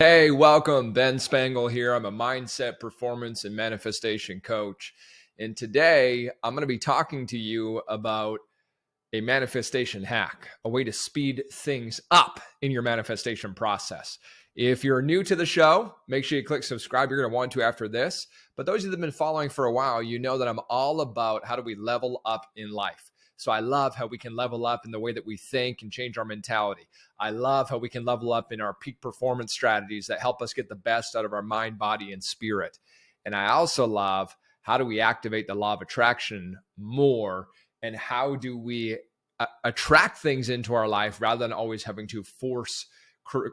Hey, welcome. Ben Spangle here. I'm a mindset, performance, and manifestation coach. And today I'm going to be talking to you about a manifestation hack, a way to speed things up in your manifestation process. If you're new to the show, make sure you click subscribe. You're going to want to after this. But those of you that have been following for a while, you know that I'm all about how do we level up in life. So I love how we can level up in the way that we think and change our mentality. I love how we can level up in our peak performance strategies that help us get the best out of our mind, body, and spirit. And I also love how do we activate the law of attraction more, and how do we attract things into our life rather than always having to force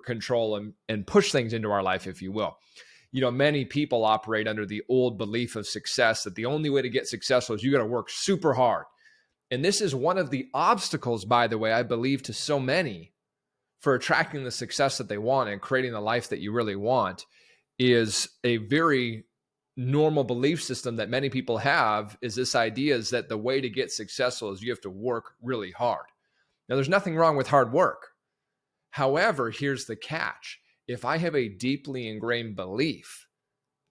control and push things into our life, if you will. You know, many people operate under the old belief of success that the only way to get successful is you got to work super hard. And this is one of the obstacles, by the way, I believe, to so many for attracting the success that they want and creating the life that you really want, is a very normal belief system that many people have, is this idea is that the way to get successful is you have to work really hard. Now, there's nothing wrong with hard work. However, here's the catch. If I have a deeply ingrained belief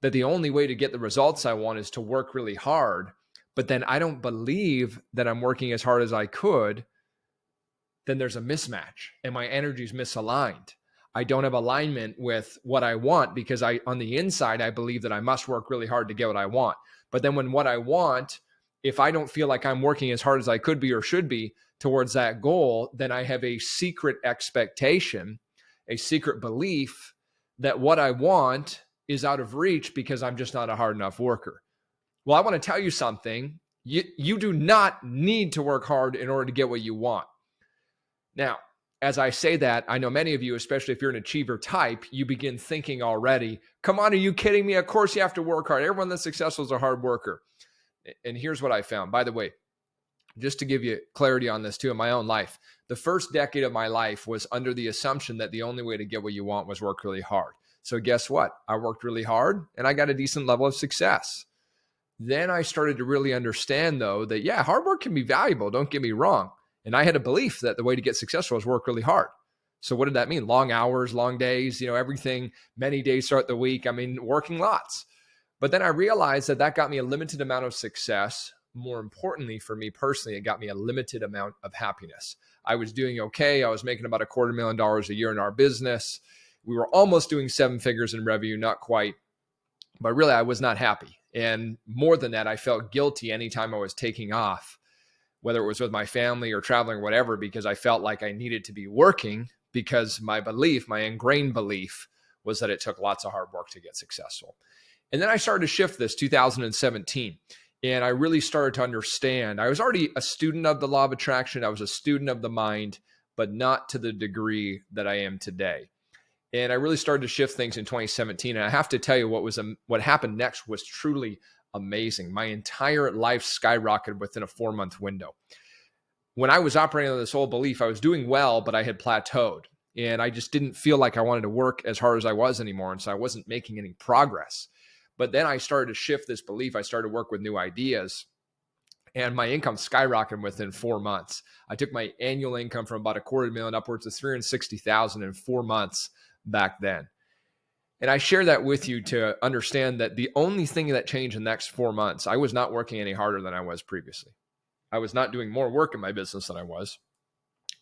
that the only way to get the results I want is to work really hard, but then I don't believe that I'm working as hard as I could, then there's a mismatch and my energy is misaligned. I don't have alignment with what I want because on the inside, I believe that I must work really hard to get what I want. But then when what I want, if I don't feel like I'm working as hard as I could be or should be towards that goal, then I have a secret expectation, a secret belief that what I want is out of reach because I'm just not a hard enough worker. Well, I want to tell you something. You do not need to work hard in order to get what you want. Now, as I say that, I know many of you, especially if you're an achiever type, you begin thinking already, come on, are you kidding me? Of course you have to work hard. Everyone that's successful is a hard worker. And here's what I found. By the way, just to give you clarity on this too, in my own life, the first decade of my life was under the assumption that the only way to get what you want was work really hard. So guess what? I worked really hard and I got a decent level of success. Then I started to really understand, though, that, yeah, hard work can be valuable. Don't get me wrong. And I had a belief that the way to get successful is work really hard. So what did that mean? Long hours, long days, everything, many days throughout the week. I mean, working lots. But then I realized that got me a limited amount of success. More importantly, for me personally, it got me a limited amount of happiness. I was doing okay. I was making about $250,000 a year in our business. We were almost doing 7 figures in revenue, not quite. But really, I was not happy. And more than that, I felt guilty anytime I was taking off, whether it was with my family or traveling or whatever, because I felt like I needed to be working because my belief, my ingrained belief, was that it took lots of hard work to get successful. And then I started to shift this 2017. And I really started to understand. I was already a student of the law of attraction. I was a student of the mind, but not to the degree that I am today. And I really started to shift things in 2017. And I have to tell you, what happened next was truly amazing. My entire life skyrocketed within a 4-month window. When I was operating on this old belief, I was doing well, but I had plateaued. And I just didn't feel like I wanted to work as hard as I was anymore. And so I wasn't making any progress. But then I started to shift this belief. I started to work with new ideas. And my income skyrocketed within 4 months. I took my annual income from about $250,000 upwards to $360,000 in 4 months back then. And I share that with you to understand that the only thing that changed in the next 4 months, I was not working any harder than I was previously. I was not doing more work in my business than I was.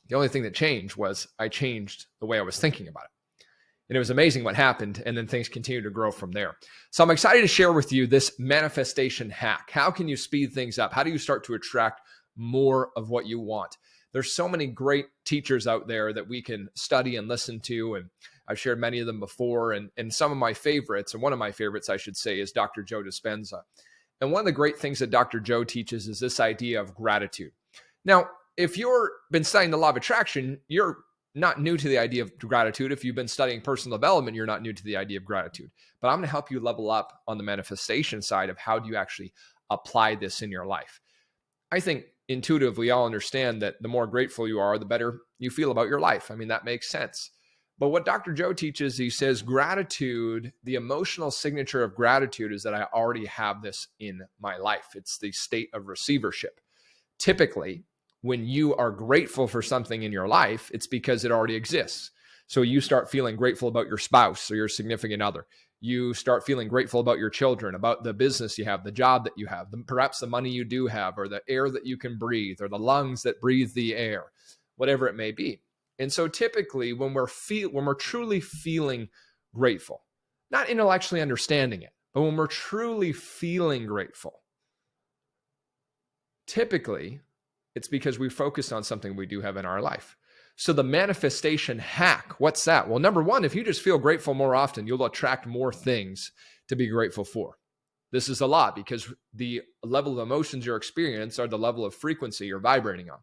The only thing that changed was I changed the way I was thinking about it. And it was amazing what happened. And then things continued to grow from there. So I'm excited to share with you this manifestation hack. How can you speed things up? How do you start to attract more of what you want? There's so many great teachers out there that we can study and listen to. And I've shared many of them before. And some of my favorites, and one of my favorites, I should say, is Dr. Joe Dispenza. And one of the great things that Dr. Joe teaches is this idea of gratitude. Now, if you've been studying the law of attraction, you're not new to the idea of gratitude. If you've been studying personal development, you're not new to the idea of gratitude. But I'm going to help you level up on the manifestation side of how do you actually apply this in your life. I think intuitively all understand that the more grateful you are, the better you feel about your life. I mean, that makes sense. But what Dr. Joe teaches, he says gratitude, the emotional signature of gratitude is that I already have this in my life. It's the state of receivership. Typically, when you are grateful for something in your life, it's because it already exists. So you start feeling grateful about your spouse or your significant other. You start feeling grateful about your children, about the business you have, the job that you have, perhaps the money you do have, or the air that you can breathe, or the lungs that breathe the air, whatever it may be. And so typically when we're truly feeling grateful, not intellectually understanding it, but when we're truly feeling grateful, typically it's because we focused on something we do have in our life. So the manifestation hack, what's that? Well, number one, if you just feel grateful more often, you'll attract more things to be grateful for. This is a lot because the level of emotions you're experiencing are the level of frequency you're vibrating on.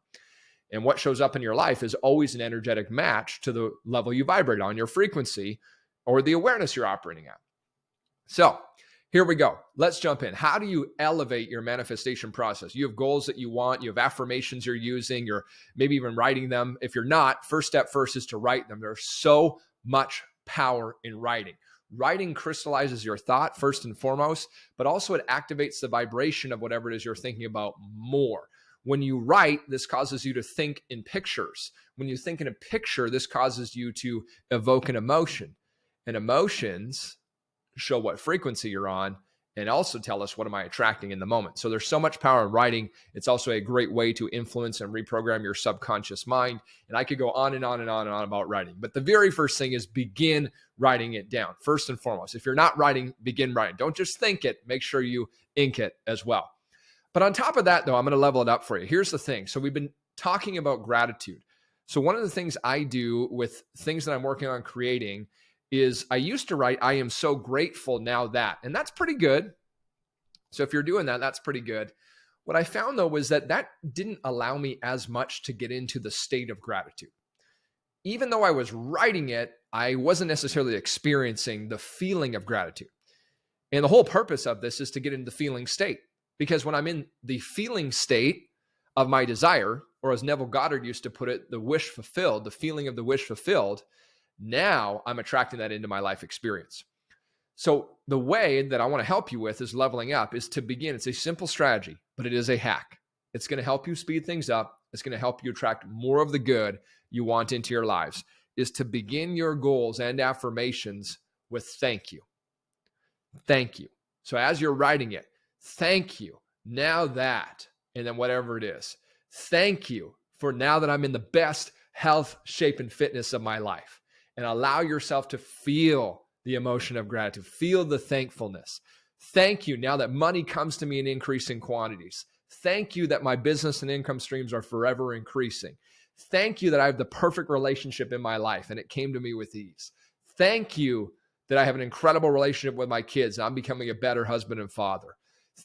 And what shows up in your life is always an energetic match to the level you vibrate on, your frequency or the awareness you're operating at. So here we go. Let's jump in. How do you elevate your manifestation process? You have goals that you want. You have affirmations you're using. You're maybe even writing them. If you're not, first step first is to write them. There's so much power in writing. Writing crystallizes your thought first and foremost, but also it activates the vibration of whatever it is you're thinking about more. When you write, this causes you to think in pictures. When you think in a picture, this causes you to evoke an emotion. And emotions show what frequency you're on and also tell us what am I attracting in the moment. So there's so much power in writing. It's also a great way to influence and reprogram your subconscious mind. And I could go on and on and on and on about writing. But the very first thing is begin writing it down. First and foremost, if you're not writing, begin writing. Don't just think it, make sure you ink it as well. But on top of that, though, I'm going to level it up for you. Here's the thing. So we've been talking about gratitude. So one of the things I do with things that I'm working on creating is I used to write, I am so grateful now that, and that's pretty good. So if you're doing that, that's pretty good. What I found though was that didn't allow me as much to get into the state of gratitude. Even though I was writing it, I wasn't necessarily experiencing the feeling of gratitude. And the whole purpose of this is to get into the feeling state. Because when I'm in the feeling state of my desire, or as Neville Goddard used to put it, the wish fulfilled, the feeling of the wish fulfilled, now I'm attracting that into my life experience. So the way that I want to help you with is leveling up is to begin. It's a simple strategy, but it is a hack. It's going to help you speed things up. It's going to help you attract more of the good you want into your lives, is to begin your goals and affirmations with thank you. Thank you. So as you're writing it, thank you. Now that, and then whatever it is, thank you for now that I'm in the best health, shape, and fitness of my life. And allow yourself to feel the emotion of gratitude, feel the thankfulness. Thank you now that money comes to me in increasing quantities. Thank you that my business and income streams are forever increasing. Thank you that I have the perfect relationship in my life and it came to me with ease. Thank you that I have an incredible relationship with my kids and I'm becoming a better husband and father.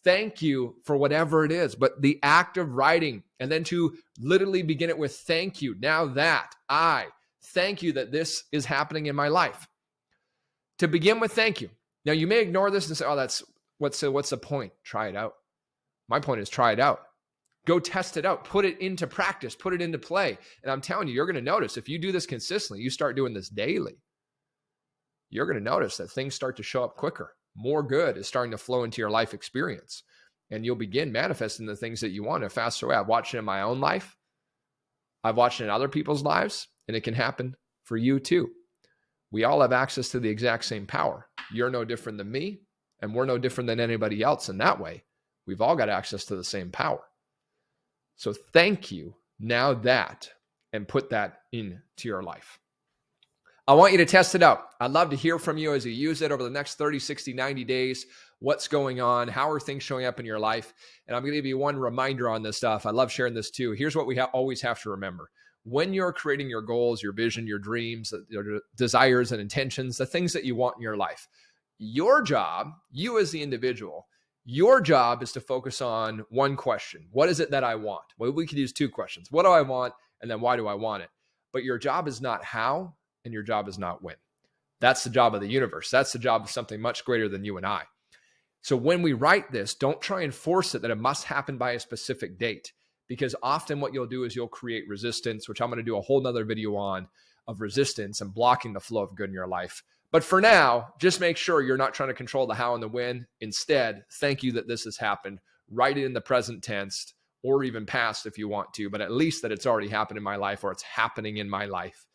Thank you for whatever it is, but the act of writing and then to literally begin it with thank you. Now that I thank you that this is happening in my life. To begin with, thank you. Now you may ignore this and say, oh, what's the point? Try it out. My point is try it out. Go test it out. Put it into practice. Put it into play. And I'm telling you, you're going to notice if you do this consistently, you start doing this daily, you're going to notice that things start to show up quicker. More good is starting to flow into your life experience. And you'll begin manifesting the things that you want in a faster way. I've watched it in my own life. I've watched it in other people's lives. And it can happen for you too. We all have access to the exact same power. You're no different than me, and we're no different than anybody else in that way. We've all got access to the same power. So thank you now that, and put that into your life. I want you to test it out. I'd love to hear from you as you use it over the next 30, 60, 90 days. What's going on? How are things showing up in your life? And I'm going to give you one reminder on this stuff. I love sharing this too. Here's what we always have to remember. When you're creating your goals, your vision, your dreams, your desires and intentions, the things that you want in your life, your job, you as the individual, your job is to focus on one question. What is it that I want? Well, we could use two questions. What do I want? And then why do I want it? But your job is not how, and your job is not when. That's the job of the universe. That's the job of something much greater than you and I. So when we write this, don't try and force it that it must happen by a specific date. Because often what you'll do is you'll create resistance, which I'm going to do a whole nother video on, of resistance and blocking the flow of good in your life. But for now, just make sure you're not trying to control the how and the when. Instead, thank you that this has happened. Write it in the present tense or even past if you want to, but at least that it's already happened in my life or it's happening in my life.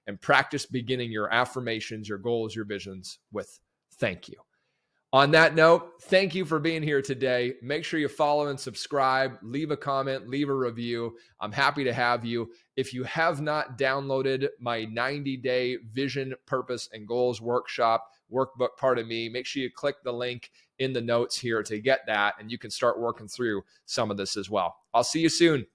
and practice beginning your affirmations, your goals, your visions with thank you. On that note, thank you for being here today. Make sure you follow and subscribe, leave a comment, leave a review. I'm happy to have you. If you have not downloaded my 90-day vision, purpose, and goals workshop, workbook, pardon me, make sure you click the link in the notes here to get that, and you can start working through some of this as well. I'll see you soon.